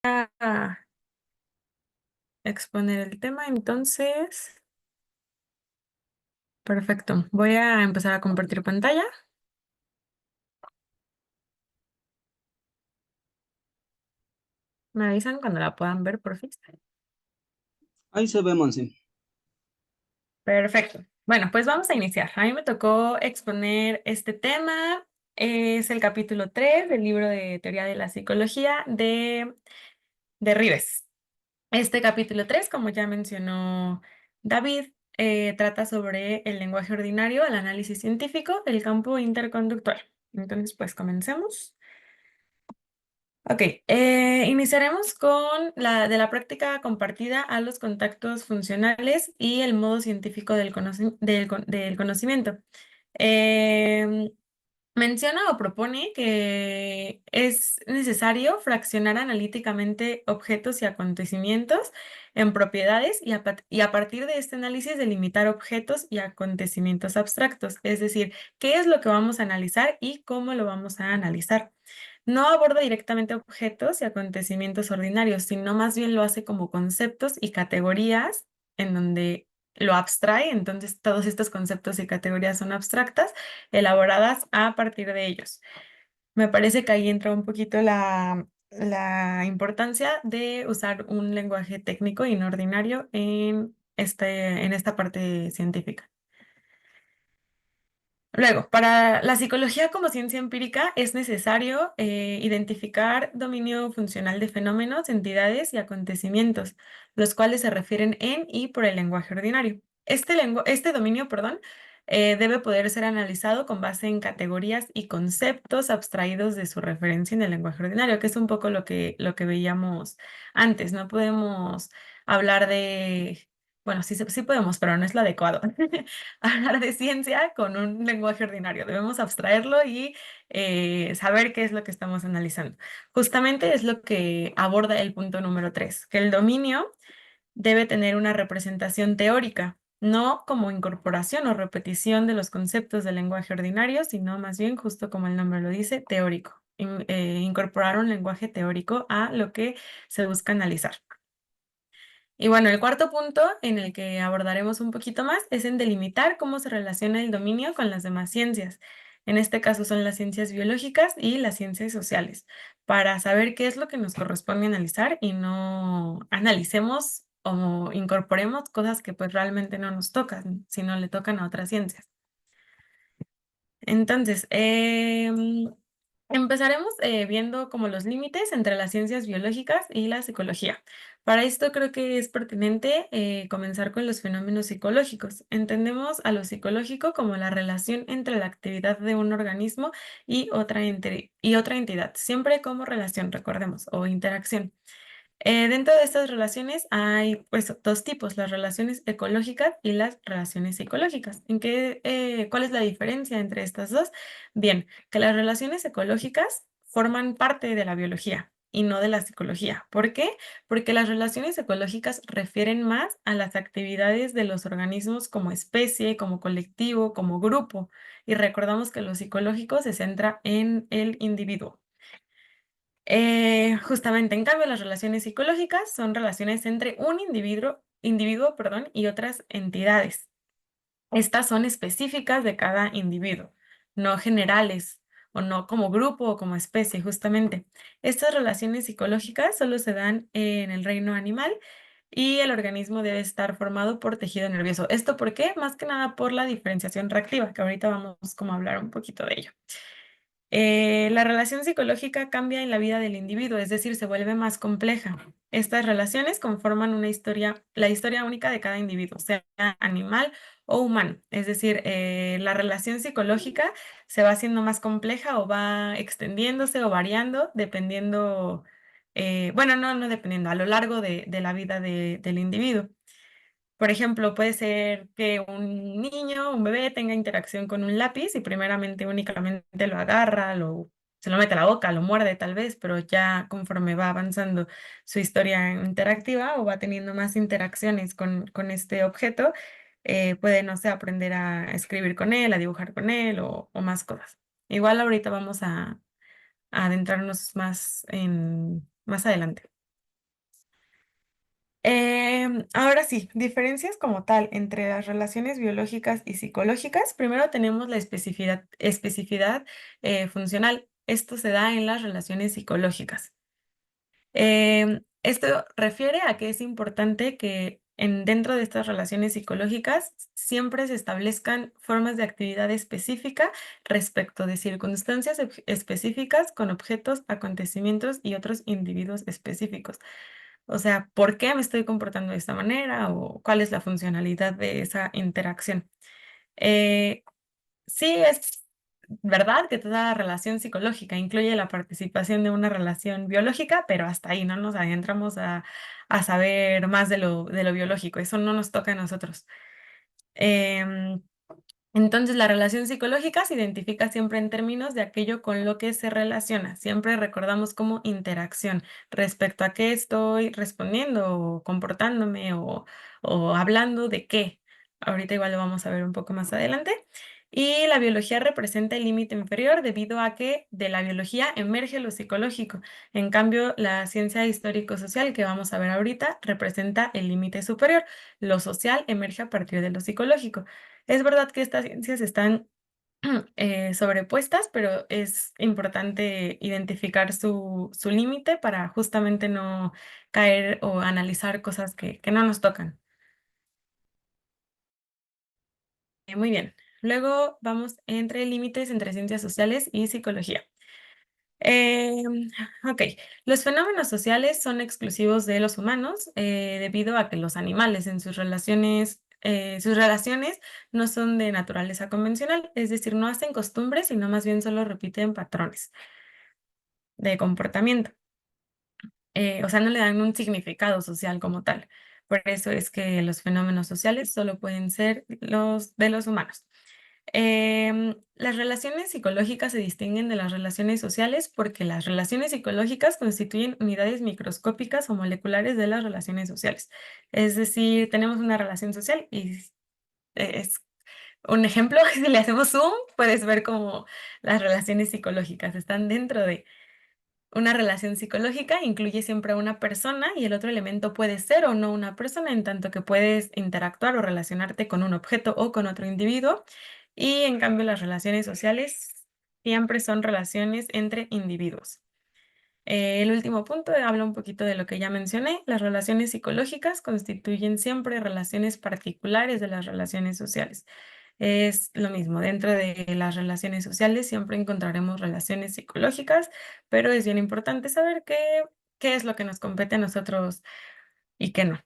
a exponer el tema, entonces, perfecto. Voy a empezar a compartir pantalla. Me avisan cuando la puedan ver, por fin. Ahí se ve, Monse. Perfecto. Bueno, pues vamos a iniciar. A mí me tocó exponer este tema. Es el capítulo 3 del libro de Teoría de la Psicología de Rives. Este capítulo 3, como ya mencionó David, trata sobre el lenguaje ordinario, el análisis científico, el campo interconductual. Entonces, pues comencemos. Ok, iniciaremos con de la práctica compartida a los contactos funcionales y el modo científico del conocimiento. Em, Menciona o propone que es necesario fraccionar analíticamente objetos y acontecimientos en propiedades y a partir de este análisis delimitar objetos y acontecimientos abstractos, es decir, qué es lo que vamos a analizar y cómo lo vamos a analizar. No aborda directamente objetos y acontecimientos ordinarios, sino más bien lo hace como conceptos y categorías en donde lo abstrae, entonces todos estos conceptos y categorías son abstractas, elaboradas a partir de ellos. Me parece que ahí entra un poquito la importancia de usar un lenguaje técnico y no ordinario en esta parte científica. Luego, para la psicología como ciencia empírica es necesario identificar dominio funcional de fenómenos, entidades y acontecimientos, los cuales se refieren en y por el lenguaje ordinario. Este dominio, perdón, debe poder ser analizado con base en categorías y conceptos abstraídos de su referencia en el lenguaje ordinario, que es un poco lo que veíamos antes. No podemos hablar de, bueno, sí podemos, pero no es lo adecuado. Hablar de ciencia con un lenguaje ordinario. Debemos abstraerlo y saber qué es lo que estamos analizando. Justamente es lo que aborda el punto número 3, que el dominio debe tener una representación teórica, no como incorporación o repetición de los conceptos del lenguaje ordinario, sino más bien, justo como el nombre lo dice, teórico. Incorporar un lenguaje teórico a lo que se busca analizar. Y bueno, el cuarto punto en el que abordaremos un poquito más es en delimitar cómo se relaciona el dominio con las demás ciencias. En este caso son las ciencias biológicas y las ciencias sociales, para saber qué es lo que nos corresponde analizar y no analicemos o incorporemos cosas que pues realmente no nos tocan, sino le tocan a otras ciencias. Entonces, empezaremos viendo como los límites entre las ciencias biológicas y la psicología. Para esto creo que es pertinente comenzar con los fenómenos psicológicos. Entendemos a lo psicológico como la relación entre la actividad de un organismo y otra entidad, siempre como relación, recordemos, o interacción. Dentro de estas relaciones hay pues dos tipos, las relaciones ecológicas y las relaciones psicológicas. ¿Cuál es la diferencia entre estas dos? Bien, que las relaciones ecológicas forman parte de la biología y no de la psicología. ¿Por qué? Porque las relaciones ecológicas refieren más a las actividades de los organismos como especie, como colectivo, como grupo. Y recordamos que lo psicológico se centra en el individuo. Justamente, en cambio, las relaciones psicológicas son relaciones entre un individuo, y otras entidades. Estas son específicas de cada individuo, no generales o no como grupo o como especie, justamente. Estas relaciones psicológicas solo se dan en el reino animal y el organismo debe estar formado por tejido nervioso. ¿Esto por qué? Más que nada por la diferenciación reactiva, que ahorita vamos como a hablar un poquito de ello. La relación psicológica cambia en la vida del individuo, es decir, se vuelve más compleja. Estas relaciones conforman la historia única de cada individuo, sea animal o humano. Es decir, la relación psicológica se va haciendo más compleja o va extendiéndose o variando dependiendo, bueno, no dependiendo, a lo largo de la vida del individuo. Por ejemplo, puede ser que un niño, un bebé, tenga interacción con un lápiz y primeramente únicamente lo agarra, se lo mete a la boca, lo muerde tal vez, pero ya conforme va avanzando su historia interactiva o va teniendo más interacciones con este objeto, puede, no sé, aprender a escribir con él, a dibujar con él o más cosas. Igual ahorita vamos a adentrarnos más adelante. Ahora sí, diferencias como tal entre las relaciones biológicas y psicológicas. Primero tenemos la especificidad funcional. Esto se da en las relaciones psicológicas. Esto refiere a que es importante que dentro de estas relaciones psicológicas siempre se establezcan formas de actividad específica respecto de circunstancias específicas con objetos, acontecimientos y otros individuos específicos. O sea, ¿por qué me estoy comportando de esta manera o cuál es la funcionalidad de esa interacción? Eh, Sí, es verdad que toda relación psicológica incluye la participación de una relación biológica, pero hasta ahí no nos adentramos a saber más de lo biológico, eso no nos toca a nosotros. Em, entonces, la relación psicológica se identifica siempre en términos de aquello con lo que se relaciona. Siempre recordamos como interacción respecto a qué estoy respondiendo o comportándome o hablando de qué. Ahorita igual lo vamos a ver un poco más adelante. Y la biología representa el límite inferior debido a que de la biología emerge lo psicológico. En cambio, la ciencia histórico-social que vamos a ver ahorita representa el límite superior. Lo social emerge a partir de lo psicológico. Es verdad que estas ciencias están sobrepuestas, pero es importante identificar su límite para justamente no caer o analizar cosas que no nos tocan. Muy bien. Luego vamos entre límites entre ciencias sociales y psicología. Em, ok, los fenómenos sociales son exclusivos de los humanos debido a que los animales en sus relaciones no son de naturaleza convencional, es decir, no hacen costumbres, sino más bien solo repiten patrones de comportamiento. O sea, no le dan un significado social como tal. Por eso es que los fenómenos sociales solo pueden ser los de los humanos. Las relaciones psicológicas se distinguen de las relaciones sociales porque las relaciones psicológicas constituyen unidades microscópicas o moleculares de las relaciones sociales. Es decir, tenemos una relación social y es un ejemplo, si le hacemos zoom, puedes ver cómo las relaciones psicológicas están dentro de una relación psicológica, incluye siempre a una persona y el otro elemento puede ser o no una persona, en tanto que puedes interactuar o relacionarte con un objeto o con otro individuo. Y en cambio, las relaciones sociales siempre son relaciones entre individuos. El último punto habla un poquito de lo que ya mencioné. Las relaciones psicológicas constituyen siempre relaciones particulares de las relaciones sociales. Es lo mismo, dentro de las relaciones sociales siempre encontraremos relaciones psicológicas, pero es bien importante saber qué es lo que nos compete a nosotros y qué no.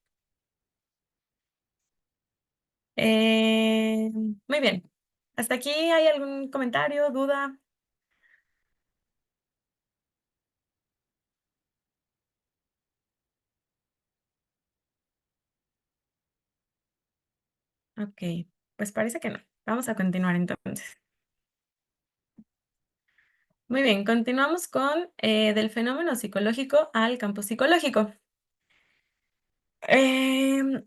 Muy bien. ¿Hasta aquí hay algún comentario, duda? Ok, pues parece que no. Vamos a continuar entonces. Muy bien, continuamos con del fenómeno psicológico al campo psicológico. Em,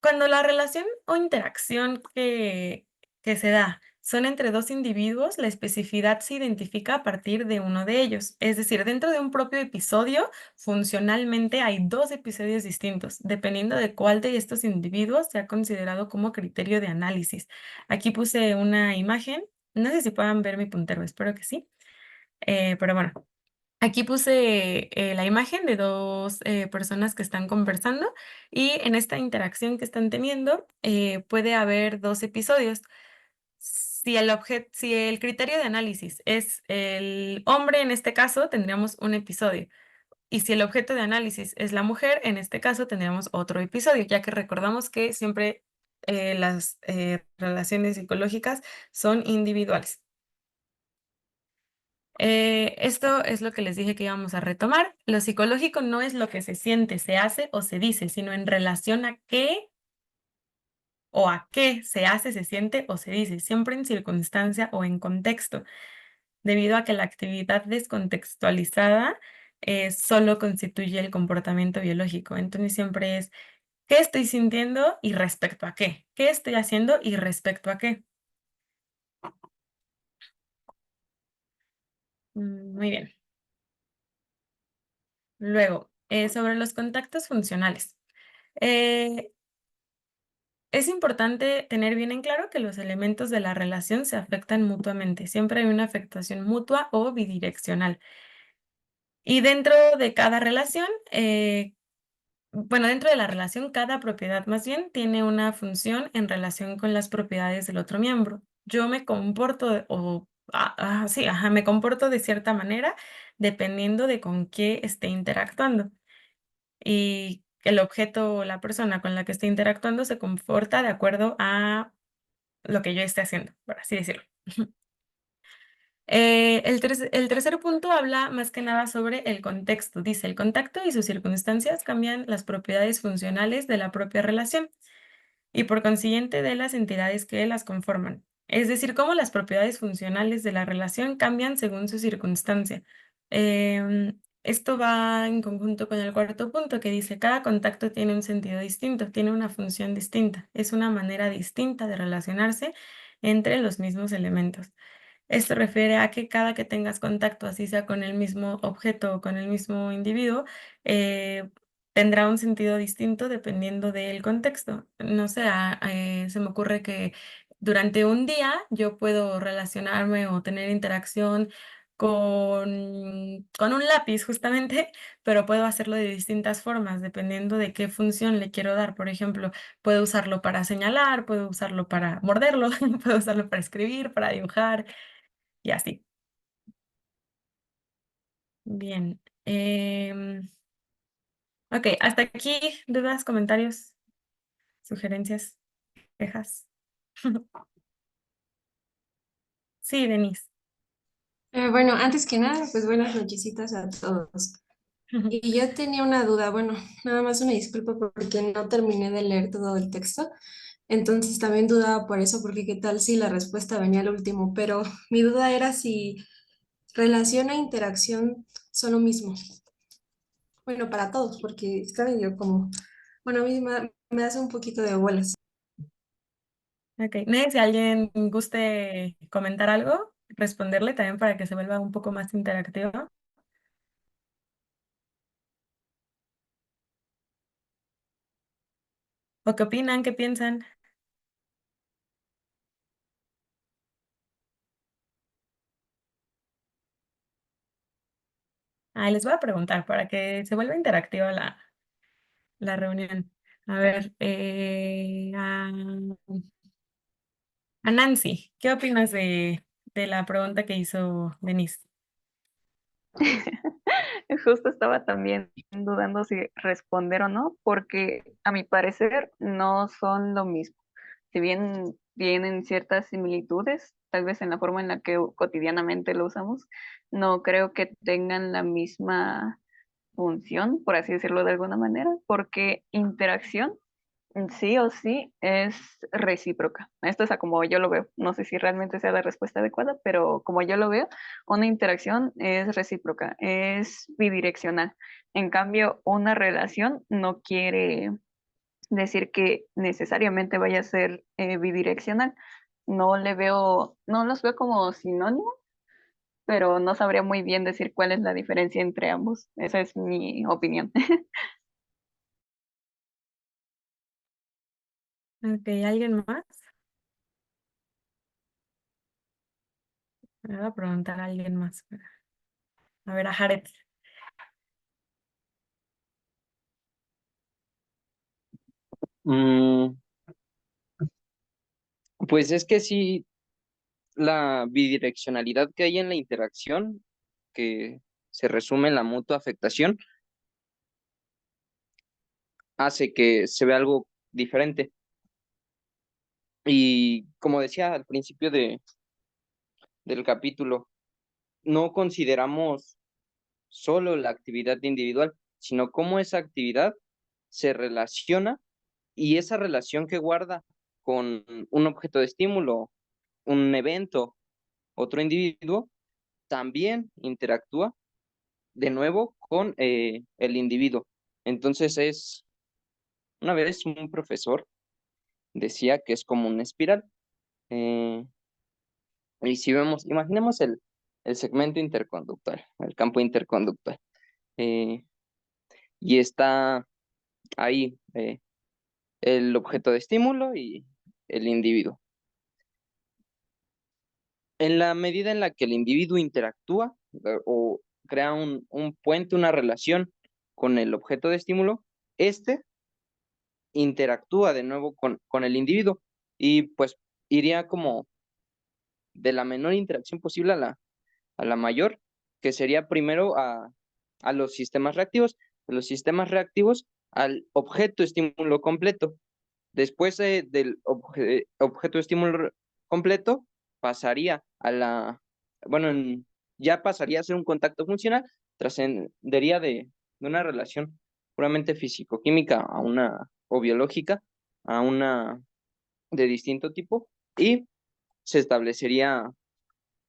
Cuando la relación o interacción que se da son entre dos individuos, la especificidad se identifica a partir de uno de ellos. Es decir, dentro de un propio episodio, funcionalmente hay dos episodios distintos, dependiendo de cuál de estos individuos se ha considerado como criterio de análisis. Aquí puse una imagen, no sé si puedan ver mi puntero, espero que sí. Pero bueno, aquí puse la imagen de dos personas que están conversando y en esta interacción que están teniendo puede haber dos episodios. Si el criterio de análisis es el hombre, en este caso, tendríamos un episodio. Y si el objeto de análisis es la mujer, en este caso, tendríamos otro episodio, ya que recordamos que siempre las relaciones psicológicas son individuales. Esto es lo que les dije que íbamos a retomar. Lo psicológico no es lo que se siente, se hace o se dice, sino en relación a qué o a qué se hace, se siente o se dice, siempre en circunstancia o en contexto, debido a que la actividad descontextualizada solo constituye el comportamiento biológico. Entonces siempre es qué estoy sintiendo y respecto a qué, qué estoy haciendo y respecto a qué. Muy bien. Luego, sobre los contactos funcionales. Eh, es importante tener bien en claro que los elementos de la relación se afectan mutuamente. Siempre hay una afectación mutua o bidireccional. Y dentro de cada relación, bueno, dentro de la relación, cada propiedad más bien tiene una función en relación con las propiedades del otro miembro. Yo me comporto sí, ajá, me comporto de cierta manera dependiendo de con qué esté interactuando. Y el objeto o la persona con la que esté interactuando se comporta de acuerdo a lo que yo esté haciendo, por así decirlo. El tercer punto habla más que nada sobre el contexto. Dice, el contacto y sus circunstancias cambian las propiedades funcionales de la propia relación y por consiguiente de las entidades que las conforman. Es decir, cómo las propiedades funcionales de la relación cambian según su circunstancia. Esto va en conjunto con el cuarto punto que dice, cada contacto tiene un sentido distinto, tiene una función distinta, es una manera distinta de relacionarse entre los mismos elementos. Esto refiere a que cada que tengas contacto, así sea con el mismo objeto o con el mismo individuo, eh, tendrá un sentido distinto dependiendo del contexto. No sé, se me ocurre que durante un día yo puedo relacionarme o tener interacción con un lápiz justamente, pero puedo hacerlo de distintas formas dependiendo de qué función le quiero dar. Por ejemplo, puedo usarlo para señalar, puedo usarlo para morderlo, puedo usarlo para escribir, para dibujar y así. Bien. Ok, hasta aquí, dudas, comentarios, sugerencias, quejas. Sí, Denise. Bueno, antes que nada, pues buenas nochecitas a todos. Y yo tenía una duda, bueno, nada más una disculpa porque no terminé de leer todo el texto, entonces también dudaba por eso, porque qué tal si la respuesta venía al último, pero mi duda era si relación e interacción son lo mismo. Bueno, para todos, porque está medio como, bueno, a mí me hace un poquito de bolas. Ok, no sé si alguien guste comentar algo, responderle también para que se vuelva un poco más interactivo. ¿O qué opinan? ¿Qué piensan? Les voy a preguntar para que se vuelva interactiva la reunión. A ver, a Nancy, ¿qué opinas de la pregunta que hizo Denise? Justo estaba también dudando si responder o no, porque a mi parecer no son lo mismo. Si bien tienen ciertas similitudes, tal vez en la forma en la que cotidianamente lo usamos, no creo que tengan la misma función, por así decirlo de alguna manera, porque interacción sí o sí es recíproca. Esto es a como yo lo veo. No sé si realmente sea la respuesta adecuada, pero como yo lo veo, una interacción es recíproca, es bidireccional. En cambio, una relación no quiere decir que necesariamente vaya a ser bidireccional. No los veo como sinónimos, pero no sabría muy bien decir cuál es la diferencia entre ambos. Esa es mi opinión. Ok, ¿alguien más? Me voy a preguntar a alguien más. A ver, a Jared. Mm, pues es que sí, la bidireccionalidad que hay en la interacción, que se resume en la mutua afectación, hace que se vea algo diferente. Y como decía al principio del capítulo, no consideramos solo la actividad individual, sino cómo esa actividad se relaciona y esa relación que guarda con un objeto de estímulo, un evento, otro individuo, también interactúa de nuevo con el individuo. Entonces una vez un profesor decía que es como una espiral. eh, y si vemos, imaginemos el segmento interconductual, el campo interconductual. eh, y está ahí. el objeto de estímulo y el individuo. En la medida en la que el individuo interactúa o crea un puente, una relación con el objeto de estímulo, este interactúa de nuevo con el individuo y pues iría como de la menor interacción posible a la mayor, que sería primero a los sistemas reactivos, de los sistemas reactivos al objeto estímulo completo. Después del objeto estímulo completo, pasaría a bueno, ya pasaría a ser un contacto funcional, trascendería de una relación puramente físico-química o biológica a una de distinto tipo y se establecería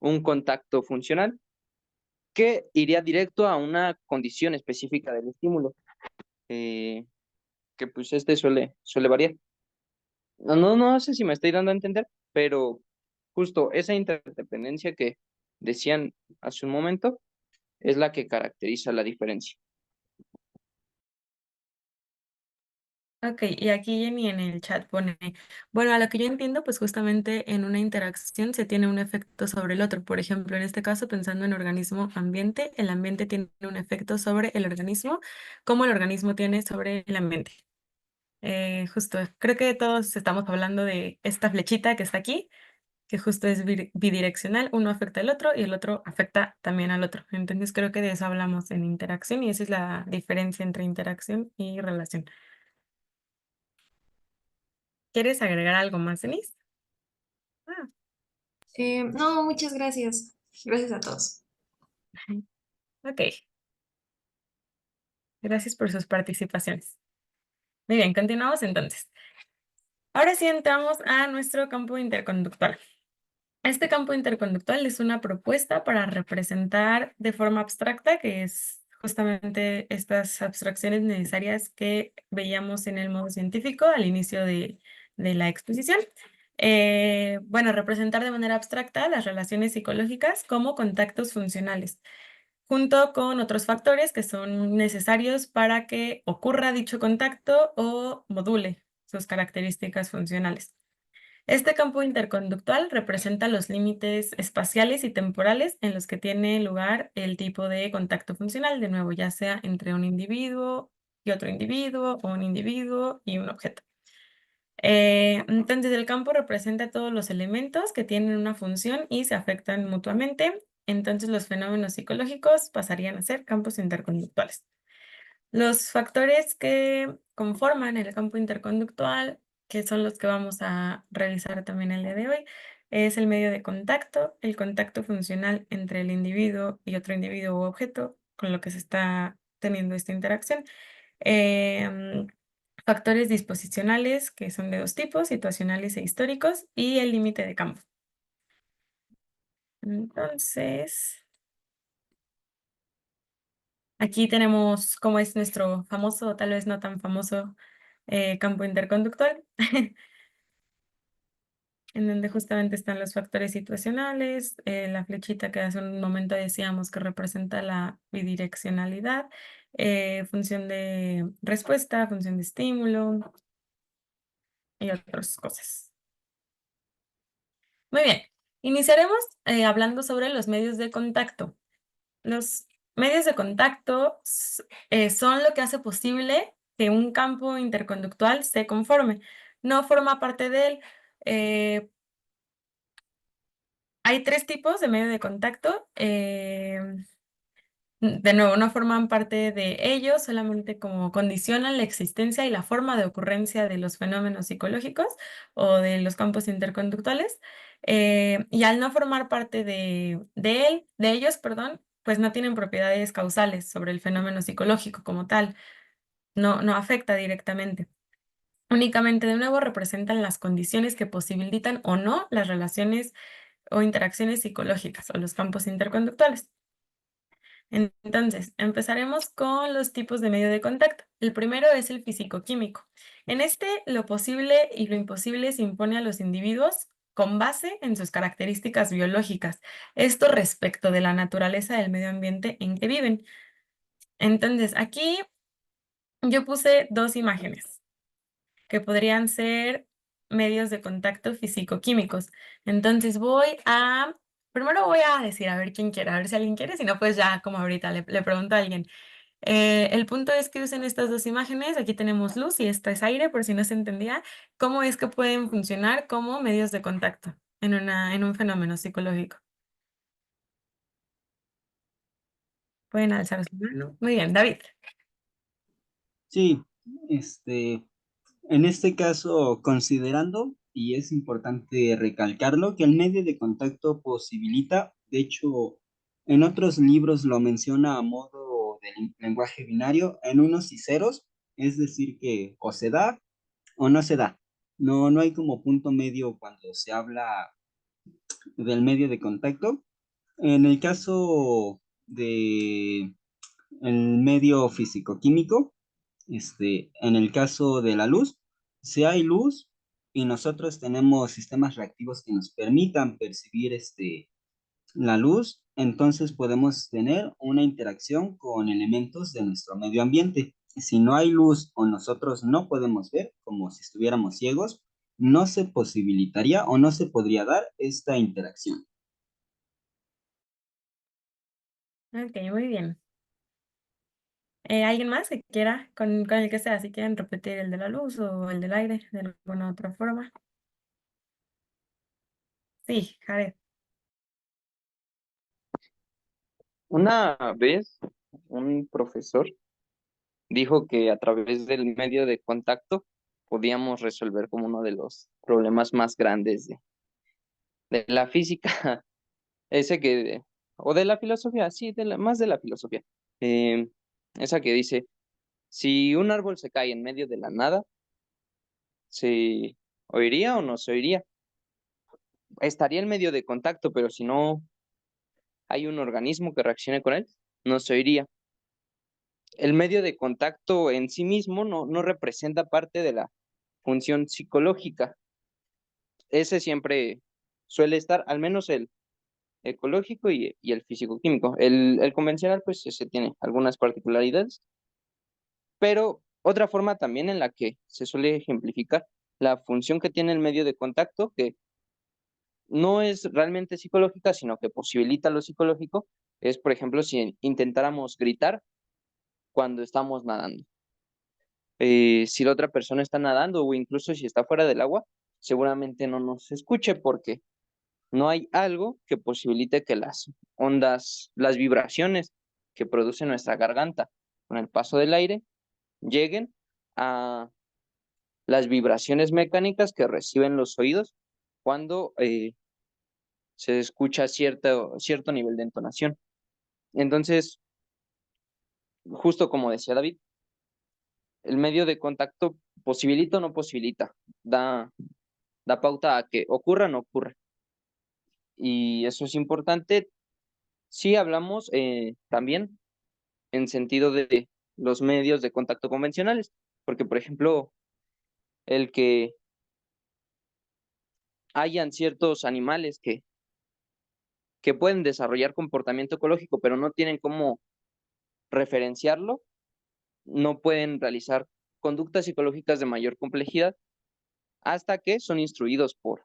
un contacto funcional que iría directo a una condición específica del estímulo, eh, que pues suele variar. No sé si me estoy dando a entender, pero justo esa interdependencia que decían hace un momento es la que caracteriza la diferencia. Ok, y aquí Jenny en el chat pone, bueno, a lo que yo entiendo, pues justamente en una interacción se tiene un efecto sobre el otro. Por ejemplo, en este caso, pensando en organismo-ambiente, el ambiente tiene un efecto sobre el organismo, como el organismo tiene sobre el ambiente. Justo, creo que todos estamos hablando de esta flechita que está aquí, que justo es bidireccional, uno afecta al otro y el otro afecta también al otro. Entonces creo que de eso hablamos en interacción y esa es la diferencia entre interacción y relación. ¿Quieres agregar algo más, Denise? Ah, No, muchas gracias. Gracias a todos. ok, gracias por sus participaciones. Muy bien, continuamos entonces. Ahora sí entramos a nuestro campo interconductual. Este campo interconductual es una propuesta para representar de forma abstracta, que es justamente estas abstracciones necesarias que veíamos en el modo científico al inicio de la exposición. Bueno, representar de manera abstracta las relaciones psicológicas como contactos funcionales, junto con otros factores que son necesarios para que ocurra dicho contacto o module sus características funcionales. Este campo interconductual representa los límites espaciales y temporales en los que tiene lugar el tipo de contacto funcional, de nuevo, ya sea entre un individuo y otro individuo o un individuo y un objeto. Entonces, el campo representa todos los elementos que tienen una función y se afectan mutuamente. Entonces, los fenómenos psicológicos pasarían a ser campos interconductuales. Los factores que conforman el campo interconductual, que son los que vamos a revisar también el día de hoy, es el medio de contacto, el contacto funcional entre el individuo y otro individuo u objeto con lo que se está teniendo esta interacción. Em, Factores disposicionales, que son de dos tipos, situacionales e históricos, y el límite de campo. Entonces, aquí tenemos cómo es nuestro famoso, tal vez no tan famoso, campo interconductual, en donde justamente están los factores situacionales, la flechita que hace un momento decíamos que representa la bidireccionalidad, función de respuesta, función de estímulo y otras cosas. Muy bien, iniciaremos hablando sobre los medios de contacto. Los medios de contacto son lo que hace posible que un campo interconductual se conforme. No forma parte de él. Hay tres tipos de medio de contacto. De nuevo, no forman parte de ellos, solamente como condicionan la existencia y la forma de ocurrencia de los fenómenos psicológicos o de los campos interconductuales. Y al no formar parte de ellos, perdón, pues no tienen propiedades causales sobre el fenómeno psicológico como tal. No afecta directamente. Únicamente, de nuevo, representan las condiciones que posibilitan o no las relaciones o interacciones psicológicas o los campos interconductuales. Entonces, empezaremos con los tipos de medio de contacto. El primero es el físico-químico. En este, lo posible y lo imposible se impone a los individuos con base en sus características biológicas. Esto respecto de la naturaleza del medio ambiente en que viven. Entonces, aquí yo puse dos imágenes. que podrían ser medios de contacto físico-químicos. Entonces primero voy a decir, a ver quién quiere, a ver si alguien quiere, si no, pues ya como ahorita le pregunto a alguien. El punto es que usen estas dos imágenes, aquí tenemos luz y esta es aire, por si no se entendía, cómo es que pueden funcionar como medios de contacto en un fenómeno psicológico. Pueden alzar su mano. Muy bien, David. Sí, en este caso, considerando, y es importante recalcarlo, que el medio de contacto posibilita, de hecho, en otros libros lo menciona a modo de lenguaje binario, en unos y ceros, es decir, que o se da o no se da. No, no hay como punto medio cuando se habla del medio de contacto. En el caso de el medio físico-químico, en el caso de la luz, si hay luz y nosotros tenemos sistemas reactivos que nos permitan percibir la luz, entonces podemos tener una interacción con elementos de nuestro medio ambiente. Si no hay luz o nosotros no podemos ver, como si estuviéramos ciegos, no se posibilitaría o no se podría dar esta interacción. Ok, muy bien. ¿Alguien más que quiera, con el que sea, si quieren repetir el de la luz o el del aire de alguna otra forma? Sí, Jared. Una vez un profesor dijo que a través del medio de contacto podíamos resolver como uno de los problemas más grandes de la física, ese que, o de la filosofía, sí, más de la filosofía. Eh, Esa que dice, si un árbol se cae en medio de la nada, ¿se oiría o no se oiría? Estaría el medio de contacto, pero si no hay un organismo que reaccione con él, no se oiría. El medio de contacto en sí mismo no representa parte de la función psicológica. Ese siempre suele estar, al menos el ecológico y el físico-químico. El convencional, pues ese tiene algunas particularidades, pero otra forma también en la que se suele ejemplificar la función que tiene el medio de contacto, que no es realmente psicológica, sino que posibilita lo psicológico, es, por ejemplo, si intentáramos gritar cuando estamos nadando. Si la otra persona está nadando o incluso si está fuera del agua, seguramente no nos escuche porque no hay algo que posibilite que las ondas, las vibraciones que produce nuestra garganta con el paso del aire lleguen a las vibraciones mecánicas que reciben los oídos cuando se escucha cierto nivel de entonación. Entonces, justo como decía David, el medio de contacto posibilita o no posibilita, da, da pauta a que ocurra o no ocurra. Y eso es importante si hablamos también en sentido de los medios de contacto convencionales, porque por ejemplo, el que hayan ciertos animales que pueden desarrollar comportamiento ecológico, pero no tienen cómo referenciarlo, no pueden realizar conductas psicológicas de mayor complejidad hasta que son instruidos por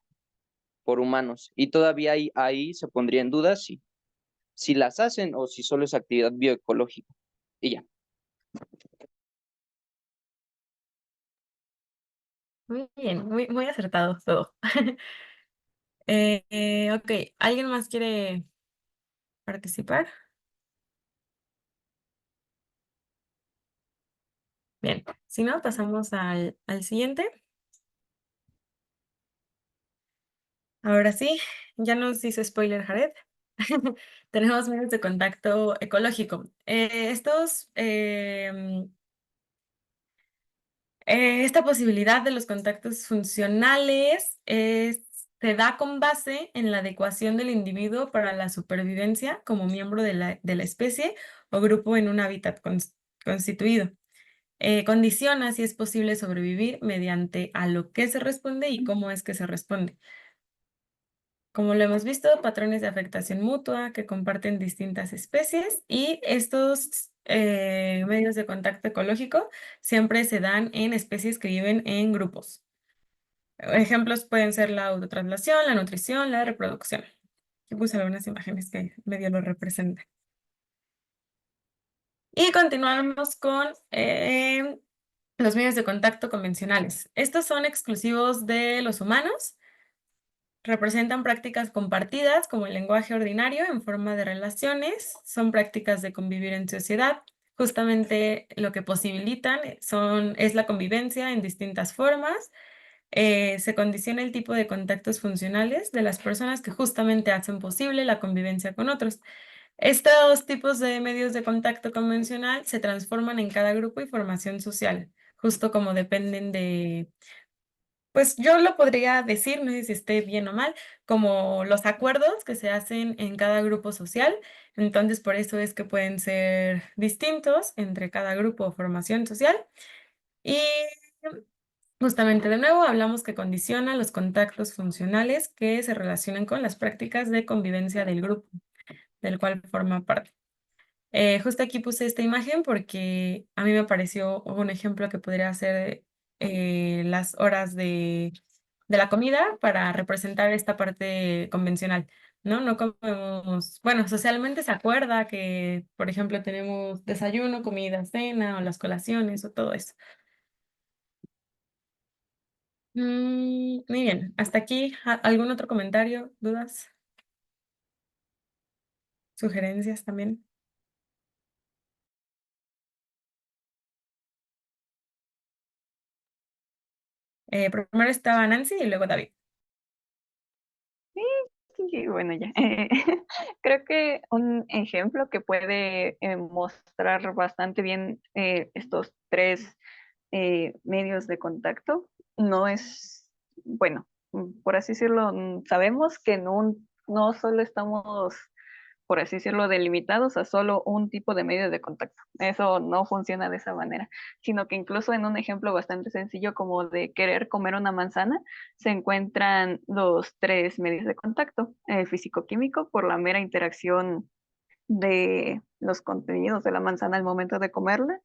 humanos. Y todavía ahí se pondría en duda si las hacen o si solo es actividad bioecológica. Y ya. Muy bien, muy acertado todo. Ok, ¿alguien más quiere participar? Bien, si no, pasamos al siguiente. Ahora sí, ya nos hizo spoiler Jared. Tenemos medios de contacto ecológico. Esta posibilidad de los contactos funcionales se da con base en la adecuación del individuo para la supervivencia como miembro de la especie o grupo en un hábitat constituido. Condiciona si es posible sobrevivir mediante a lo que se responde y cómo es que se responde. como lo hemos visto, patrones de afectación mutua que comparten distintas especies y estos medios de contacto ecológico siempre se dan en especies que viven en grupos. Ejemplos pueden ser la autotraslación, la nutrición, la reproducción. Aquí puse algunas imágenes que medio lo representan. Y continuamos con los medios de contacto convencionales. Estos son exclusivos de los humanos. Representan prácticas compartidas como el lenguaje ordinario en forma de relaciones. Son prácticas de convivir en sociedad. Justamente lo que posibilitan es la convivencia en distintas formas. Se condiciona el tipo de contactos funcionales de las personas que justamente hacen posible la convivencia con otros. Estos tipos de medios de contacto convencional se transforman en cada grupo y formación social, justo como dependen de, pues yo lo podría decir, no sé si esté bien o mal, como los acuerdos que se hacen en cada grupo social. Entonces, por eso es que pueden ser distintos entre cada grupo o formación social. Y justamente de nuevo hablamos que condiciona los contactos funcionales que se relacionan con las prácticas de convivencia del grupo del cual forma parte. Justo aquí puse esta imagen porque a mí me pareció un ejemplo que podría ser las horas de la comida para representar esta parte convencional, ¿no? No comemos, bueno, socialmente se acuerda que, por ejemplo, tenemos desayuno, comida, cena o las colaciones o todo eso. Muy bien, hasta aquí, ¿algún otro comentario, dudas, sugerencias también? Primero estaba Nancy y luego David. Sí, bueno, ya. Creo que un ejemplo que puede mostrar bastante bien estos tres medios de contacto no es, bueno, por así decirlo, sabemos que no solo estamos, por así decirlo, delimitados a solo un tipo de medio de contacto. Eso no funciona de esa manera, sino que incluso en un ejemplo bastante sencillo como de querer comer una manzana, se encuentran los tres medios de contacto, el físico-químico por la mera interacción de los contenidos de la manzana al momento de comerla,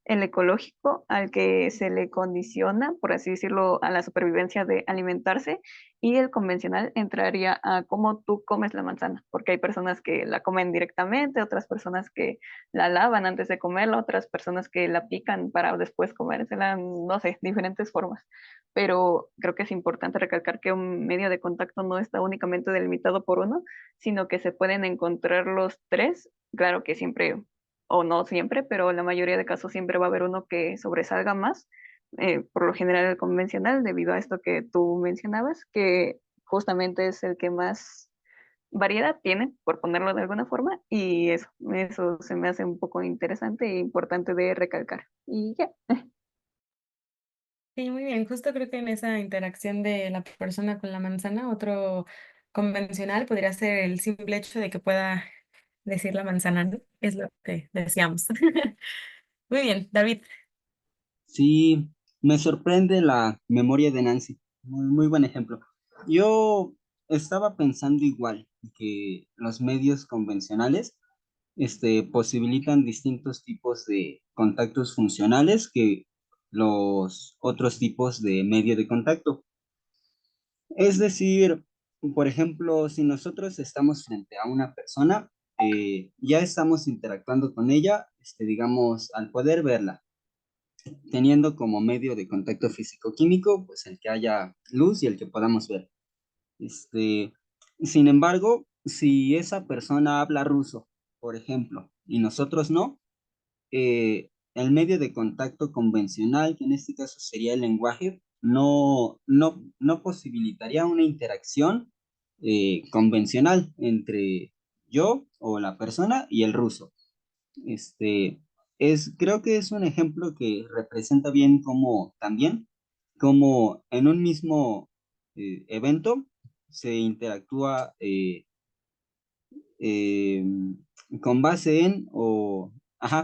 el ecológico al que se le condiciona, por así decirlo, a la supervivencia de alimentarse, y el convencional entraría a cómo tú comes la manzana, porque hay personas que la comen directamente, otras personas que la lavan antes de comerla, otras personas que la pican para después comérsela, no sé, diferentes formas. Pero creo que es importante recalcar que un medio de contacto no está únicamente delimitado por uno, sino que se pueden encontrar los tres. Claro que siempre, o no siempre, pero la mayoría de casos siempre va a haber uno que sobresalga más, por lo general el convencional, debido a esto que tú mencionabas, que justamente es el que más variedad tiene, por ponerlo de alguna forma, y eso se me hace un poco interesante e importante de recalcar. Y ya. Sí, muy bien. Justo creo que en esa interacción de la persona con la manzana, otro convencional podría ser el simple hecho de que pueda decir la manzana, ¿no? Es lo que decíamos. Muy bien, David. Sí, me sorprende la memoria de Nancy. Muy buen ejemplo. Yo estaba pensando igual que los medios convencionales posibilitan distintos tipos de contactos funcionales que los otros tipos de medio de contacto. Es decir, por ejemplo, si nosotros estamos frente a una persona, ya estamos interactuando con ella, digamos, al poder verla, teniendo como medio de contacto físico-químico, pues el que haya luz y el que podamos ver. Este, Sin embargo, si esa persona habla ruso, por ejemplo, y nosotros no, el medio de contacto convencional, que en este caso sería el lenguaje, no posibilitaría una interacción convencional entre yo o la persona y el ruso. Creo que es un ejemplo que representa bien cómo también, como en un mismo evento se interactúa eh, con base en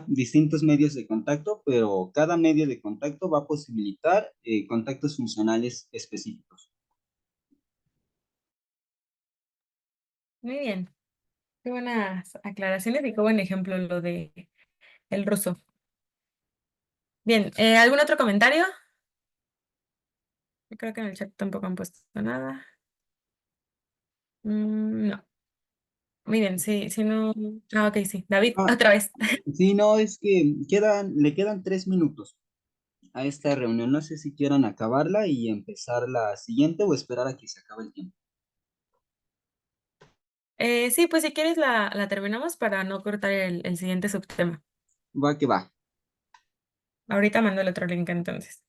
distintos medios de contacto, pero cada medio de contacto va a posibilitar contactos funcionales específicos. Muy bien. Qué buenas aclaraciones y qué buen ejemplo lo de el ruso. Bien, ¿algún otro comentario? Yo creo que en el chat tampoco han puesto nada. No. Muy bien, sí, si no. Ah, ok, sí. David, Ah, otra vez. sí, no, es que le quedan 3 minutos a esta reunión. No sé si quieran acabarla y empezar la siguiente o esperar a que se acabe el tiempo. Sí, pues si quieres la terminamos para no cortar el siguiente subtema. Va que va. Ahorita mando el otro link entonces.